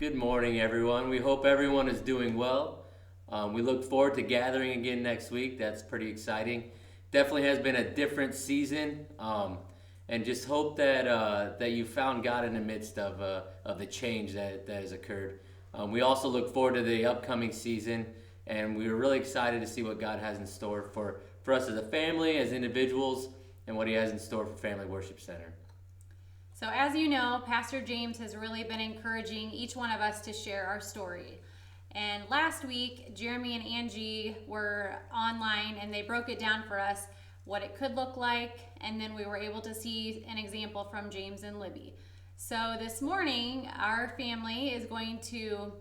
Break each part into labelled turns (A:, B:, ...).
A: Good morning, everyone. We hope everyone is doing well. We look forward to gathering again next week. That's pretty exciting. Definitely has been a different season, and just hope that you found God in the midst of the change that has occurred. We also look forward to the upcoming season, and we're really excited to see what God has in store for us as a family, as individuals, and what He has in store for Family Worship Center.
B: So, as you know, Pastor James has really been encouraging each one of us to share our story. And last week, Jeremy and Angie were online and they broke it down for us what it could look like, and then we were able to see an example from James and Libby. So, this morning, our family is going to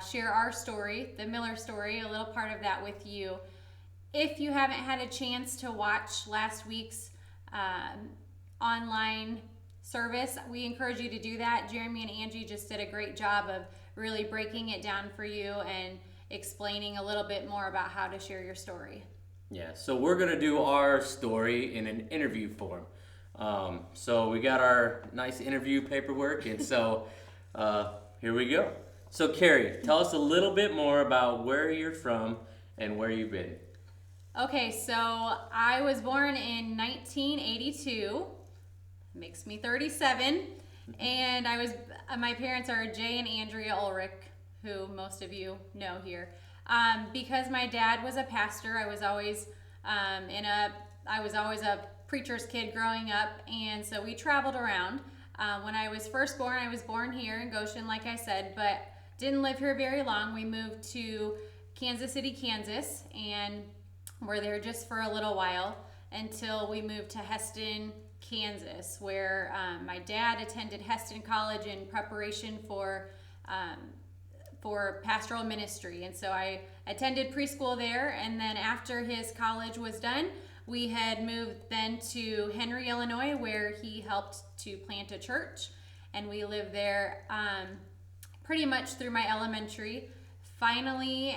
B: share our story, the Miller story, a little part of that with you. If you haven't had a chance to watch last week's online service, we encourage you to do that. Jeremy and Angie just did a great job of really breaking it down for you and explaining a little bit more about how to share your story.
A: Yeah, so we're going to do our story in an interview form. So we got our nice interview paperwork, and so here we go. So Carrie, tell us a little bit more about where you're from and where you've been.
B: Okay, so I was born in 1982. Makes me 37, and my parents are Jay and Andrea Ulrich, who most of you know here. Because my dad was a pastor, I was always a preacher's kid growing up, and so we traveled around. When I was first born, I was born here in Goshen, like I said, but didn't live here very long. We moved to Kansas City, Kansas, and were there just for a little while until we moved to Heston, Kansas, where my dad attended Heston College in preparation for pastoral ministry. And so I attended preschool there, and then after his college was done, we had moved then to Henry, Illinois, where he helped to plant a church, and we lived there pretty much through my elementary. Finally,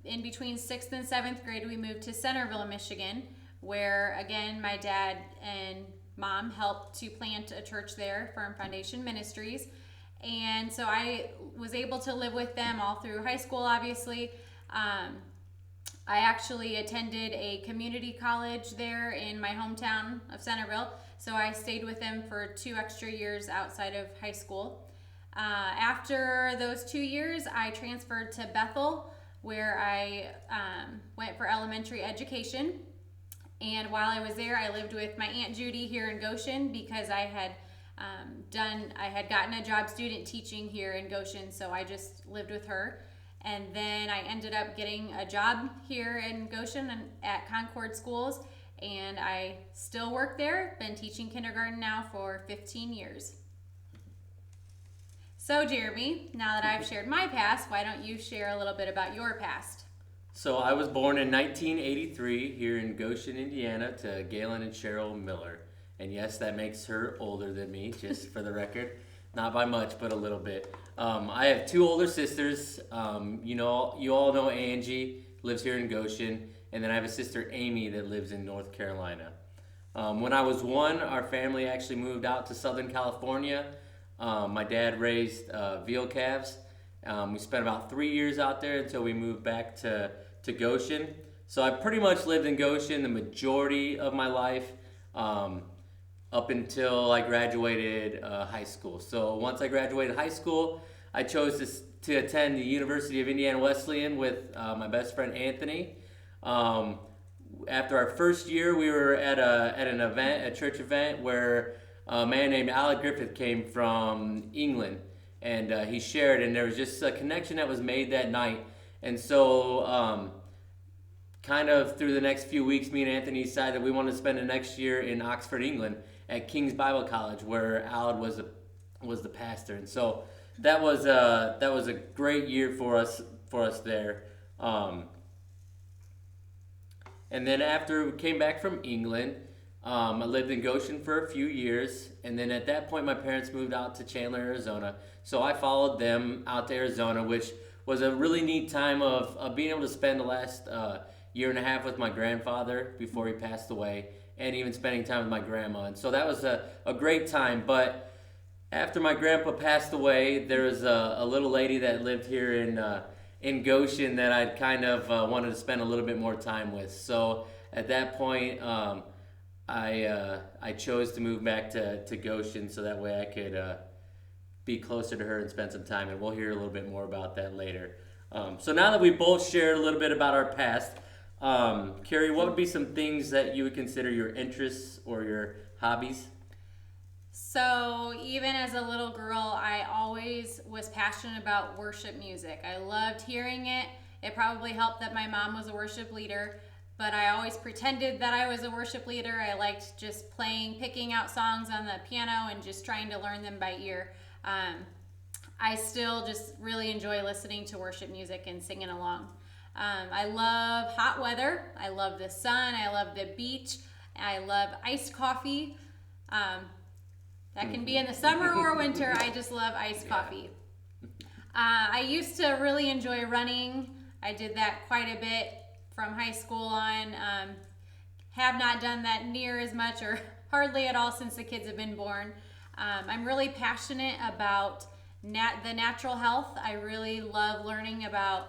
B: in between 6th and 7th grade, we moved to Centerville, Michigan, where again my dad and mom helped to plant a church there, Firm Foundation Ministries. And so I was able to live with them all through high school, obviously. I actually attended a community college there in my hometown of Centerville, so I stayed with them for 2 extra years outside of high school. After those 2 years, I transferred to Bethel, where I went for elementary education. And while I was there, I lived with my Aunt Judy here in Goshen because I had gotten a job student teaching here in Goshen, so I just lived with her. And then I ended up getting a job here in Goshen and at Concord Schools, and I still work there. Been teaching kindergarten now for 15 years. So Jeremy, now that I've shared my past, why don't you share a little bit about your past?
A: So I was born in 1983 here in Goshen, Indiana, to Galen and Cheryl Miller. And yes, that makes her older than me, just for the record. Not by much, but a little bit. I have 2 older sisters. You all know Angie, lives here in Goshen. And then I have a sister, Amy, that lives in North Carolina. When I was 1, our family actually moved out to Southern California. My dad raised veal calves. We spent about 3 years out there until we moved back to Goshen. So I pretty much lived in Goshen the majority of my life up until I graduated high school. So once I graduated high school, I chose to attend the University of Indiana Wesleyan with my best friend Anthony. After our first year, we were at a church event where a man named Alec Griffith came from England. And he shared, and there was just a connection that was made that night. And so kind of through the next few weeks, me and Anthony decided that we wanted to spend the next year in Oxford, England at King's Bible College, where Alec was the pastor. And so that was a great year for us there. And then after we came back from England, I lived in Goshen for a few years, and then at that point my parents moved out to Chandler, Arizona. So I followed them out to Arizona, which was a really neat time of being able to spend the last year and a half with my grandfather before he passed away, and even spending time with my grandma. And so that was a great time. But After my grandpa passed away, there was a little lady that lived here in Goshen that I'd kind of wanted to spend a little bit more time with. So at that point, I chose to move back to Goshen so that way I could be closer to her and spend some time. And we'll hear a little bit more about that later. So now that we both shared a little bit about our past, Carrie, what would be some things that you would consider your interests or your hobbies?
B: So, even as a little girl, I always was passionate about worship music. I loved hearing it. It probably helped that my mom was a worship leader, but I always pretended that I was a worship leader. I liked just picking out songs on the piano and just trying to learn them by ear. I still just really enjoy listening to worship music and singing along. I love hot weather. I love the sun. I love the beach. I love iced coffee. That can be in the summer or winter. I just love iced coffee. I used to really enjoy running. I did that quite a bit from high school on. Have not done that near as much or hardly at all since the kids have been born. I'm really passionate about the natural health. I really love learning about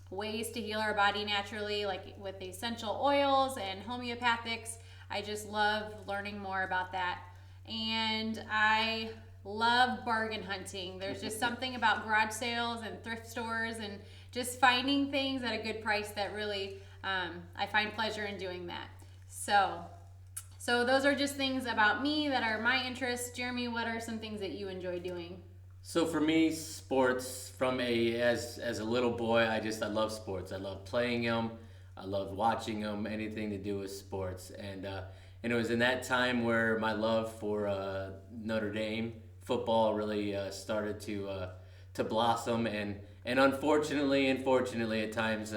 B: ways to heal our body naturally, like with essential oils and homeopathics. I just love learning more about that. And I love bargain hunting. There's just something about garage sales and thrift stores and just finding things at a good price that really, I find pleasure in doing that. So those are just things about me that are my interests. Jeremy, what are some things that you enjoy doing?
A: So for me, sports as a little boy, I love sports. I love playing them. I love watching them. Anything to do with sports, and it was in that time where my love for Notre Dame football really started to blossom, and unfortunately and fortunately at times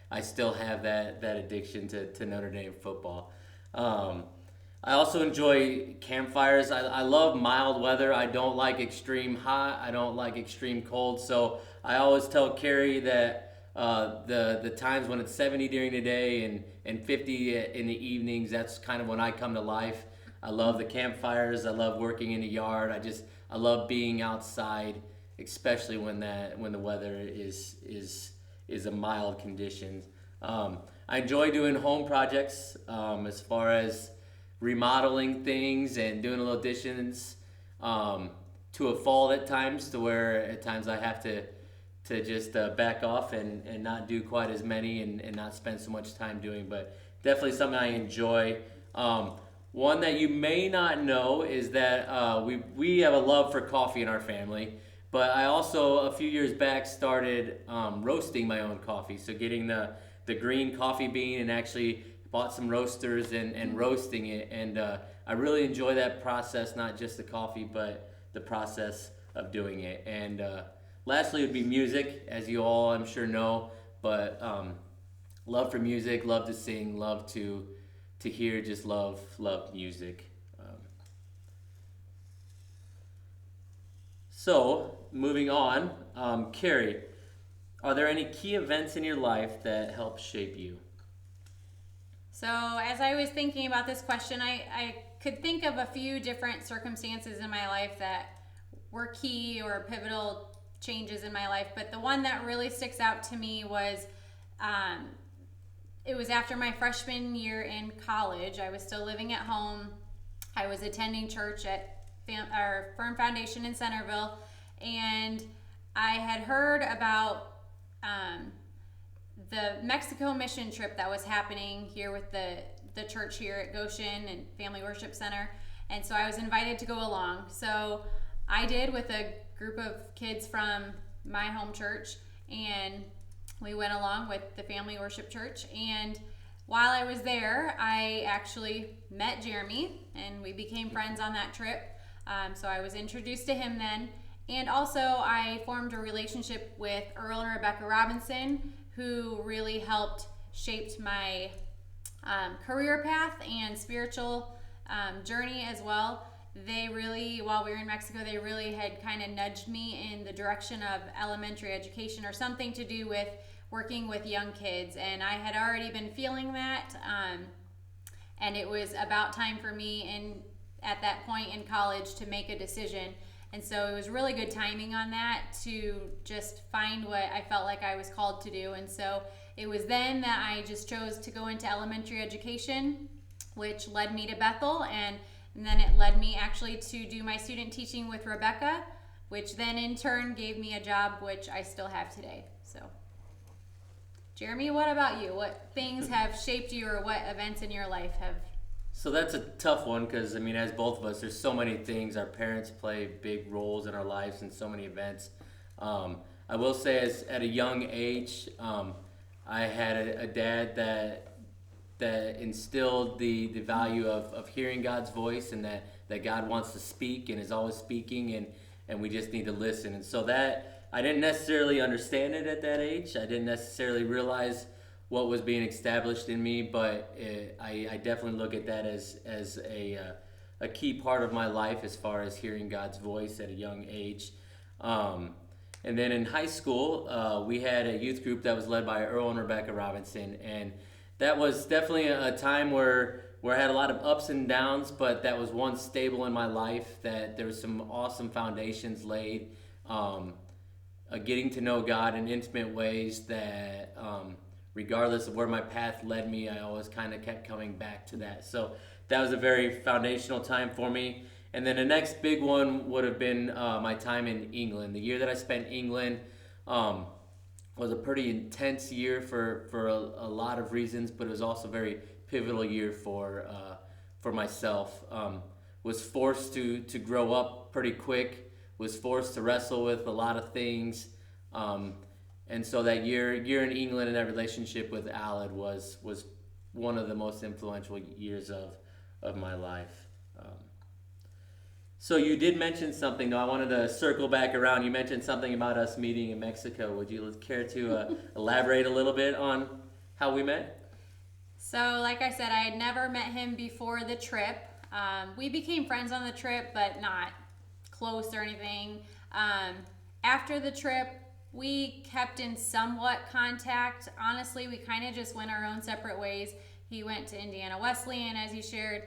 A: I still have that addiction to Notre Dame football. I also enjoy campfires. I love mild weather. I don't like extreme hot. I don't like extreme cold. So I always tell Carrie that the times when it's 70 during the day and 50 in the evenings, that's kind of when I come to life. I love the campfires. I love working in the yard. I love being outside, especially when the weather is a mild condition. I enjoy doing home projects as far as remodeling things and doing little additions to a fault at times, to where at times I have to just back off and not do quite as many and not spend so much time doing, but definitely something I enjoy. One that you may not know is that we have a love for coffee in our family, but I also a few years back started roasting my own coffee, so getting the green coffee bean and actually bought some roasters and roasting it, and I really enjoy that process, not just the coffee but the process of doing it. And lastly would be music, as you all I'm sure know, but love for music, love to sing, love to hear, just love music. So moving on, Carrie, are there any key events in your life that help shape you?
B: So as I was thinking about this question, I could think of a few different circumstances in my life that were key or pivotal changes in my life, but the one that really sticks out to me was it was after my freshman year in college. I was still living at home. I was attending church at our Firm Foundation in Centerville, and I had heard about the Mexico mission trip that was happening here with the church here at Goshen and Family Worship Center, and so I was invited to go along. So I did, with a group of kids from my home church, and we went along with the Family Worship Church. And while I was there, I actually met Jeremy, and we became friends on that trip. So I was introduced to him then. And also I formed a relationship with Earl and Rebecca Robinson, who really helped shape my career path and spiritual journey as well. They really, while we were in Mexico, they really had kind of nudged me in the direction of elementary education, or something to do with working with young kids. And I had already been feeling that, and it was about time for me. And at that point in college to make a decision. And so it was really good timing on that to just find what I felt like I was called to do. And so it was then that I just chose to go into elementary education, which led me to Bethel. And then it led me actually to do my student teaching with Rebecca, which then in turn gave me a job, which I still have today. So, Jeremy, what about you? What things have shaped you, or what events in your life have?
A: So that's a tough one because, I mean, as both of us, there's so many things. Our parents play big roles in our lives in so many events. I will say, at a young age, I had a dad that instilled the value of hearing God's voice, and that God wants to speak and is always speaking, and we just need to listen. And so that, I didn't necessarily understand it at that age. I didn't necessarily realize what was being established in me, but I definitely look at that as a key part of my life as far as hearing God's voice at a young age. And then in high school, we had a youth group that was led by Earl and Rebecca Robinson, and that was definitely a time where I had a lot of ups and downs, but that was one stable in my life, that there was some awesome foundations laid, getting to know God in intimate ways that regardless of where my path led me, I always kind of kept coming back to that. So that was a very foundational time for me. And then the next big one would have been my time in England. The year that I spent in England was a pretty intense year for a lot of reasons, but it was also a very pivotal year for myself. Was forced to grow up pretty quick, was forced to wrestle with a lot of things. And so that year in England and that relationship with Alad was one of the most influential years of my life. So you did mention something, though. I wanted to circle back around. You mentioned something about us meeting in Mexico. Would you care to elaborate a little bit on how we met?
B: So, like I said, I had never met him before the trip. We became friends on the trip, but not close or anything. After the trip, we kept in somewhat contact. Honestly, we kind of just went our own separate ways. He went to Indiana Wesleyan, as he shared,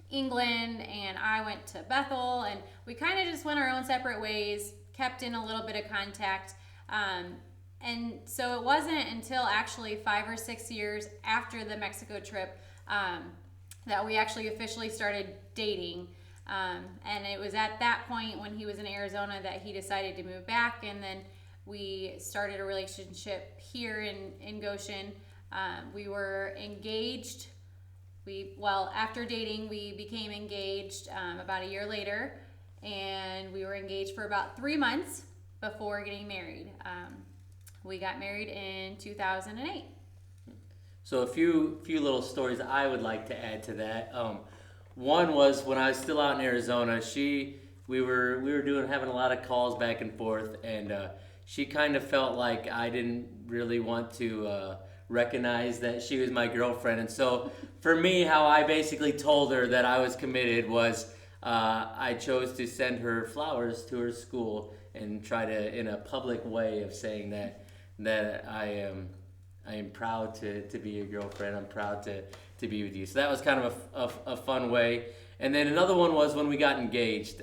B: England, and I went to Bethel, and we kind of just went our own separate ways, kept in a little bit of contact. And so it wasn't until actually 5 or 6 years after the Mexico trip that we actually officially started dating. And it was at that point when he was in Arizona that he decided to move back, and then we started a relationship here in Goshen. We were engaged. After dating, we became engaged about a year later, and we were engaged for about 3 months before getting married. We got married in 2008.
A: So a few little stories I would like to add to that. One was when I was still out in Arizona. We were having a lot of calls back and forth, and she kind of felt like I didn't really want to recognize that she was my girlfriend. And so for me, how I basically told her that I was committed was I chose to send her flowers to her school and try to, in a public way, of saying that I am proud to be your girlfriend. I'm proud to be with you. So that was kind of a fun way. And then another one was when we got engaged.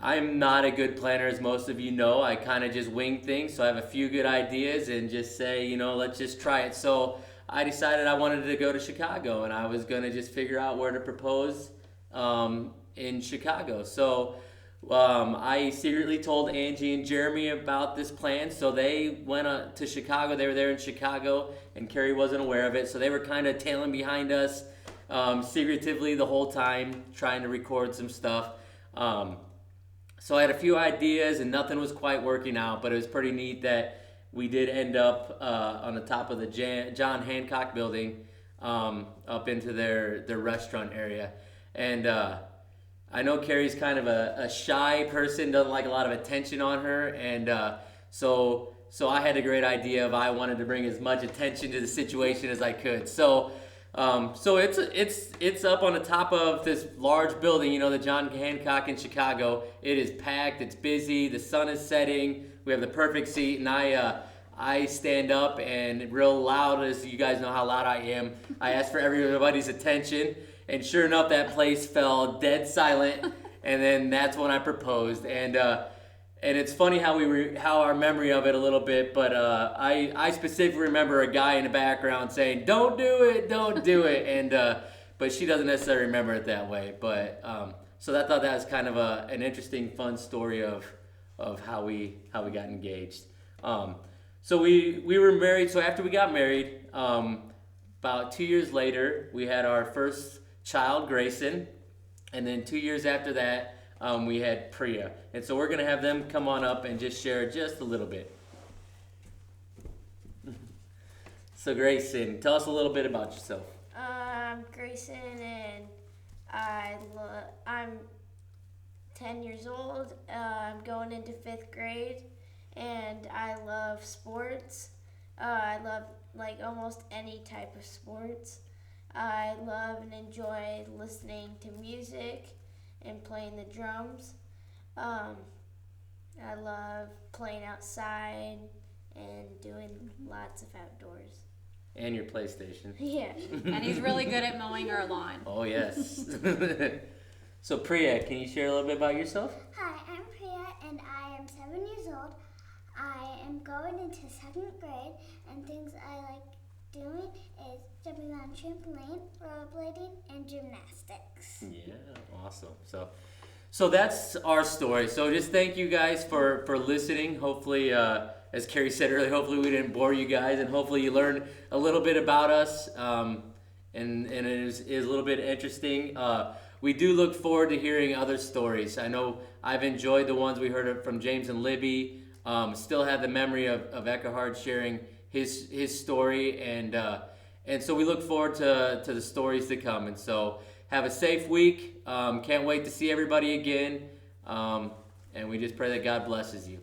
A: I'm not a good planner, as most of you know. I kind of just wing things. So I have a few good ideas and just say, let's just try it. So I decided I wanted to go to Chicago, and I was going to just figure out where to propose in Chicago. So I secretly told Angie and Jeremy about this plan. So they went to Chicago. They were there in Chicago, and Carrie wasn't aware of it. So they were kind of tailing behind us secretively the whole time, trying to record some stuff. So I had a few ideas, and nothing was quite working out, but it was pretty neat that we did end up on the top of the John Hancock building up into their restaurant area. And I know Carrie's kind of a shy person, doesn't like a lot of attention on her, and so I had a great idea of I wanted to bring as much attention to the situation as I could. So it's up on the top of this large building, the John Hancock in Chicago. It is packed, it's busy, the sun is setting, we have the perfect seat, and I stand up and real loud, as you guys know how loud I am, I ask for everybody's attention. And sure enough, that place fell dead silent. And then that's when I proposed. And it's funny how our memory of it a little bit. But I specifically remember a guy in the background saying, "Don't do it, don't do it." And but she doesn't necessarily remember it that way. But so I thought that was kind of an interesting, fun story of how we got engaged. So we were married. So after we got married, about 2 years later, we had our first child, Grayson, and then 2 years after that, we had Priya. And so we're gonna have them come on up and just share just a little bit. So Grayson, tell us a little bit about yourself.
C: I'm Grayson, and I'm 10 years old. I'm going into 5th grade, and I love sports. I love almost any type of sports. I love and enjoy listening to music and playing the drums. I love playing outside and doing lots of outdoors.
A: And your PlayStation.
C: Yeah.
B: And he's really good at mowing our lawn.
A: Oh, yes. So Priya, can you share a little bit about yourself?
D: Hi, I'm Priya, and I am 7 years old. I am going into 7th grade, and things I like doing is jumping on trampoline, rollerblading, and gymnastics.
A: Yeah, awesome. So that's our story. So just thank you guys for listening. Hopefully, as Carrie said earlier, hopefully we didn't bore you guys, and hopefully you learned a little bit about us, and it is a little bit interesting. We do look forward to hearing other stories. I know I've enjoyed the ones we heard from James and Libby. Still have the memory of Eckhard sharing his story, and so we look forward to the stories to come. And so have a safe week. Can't wait to see everybody again, and we just pray that God blesses you.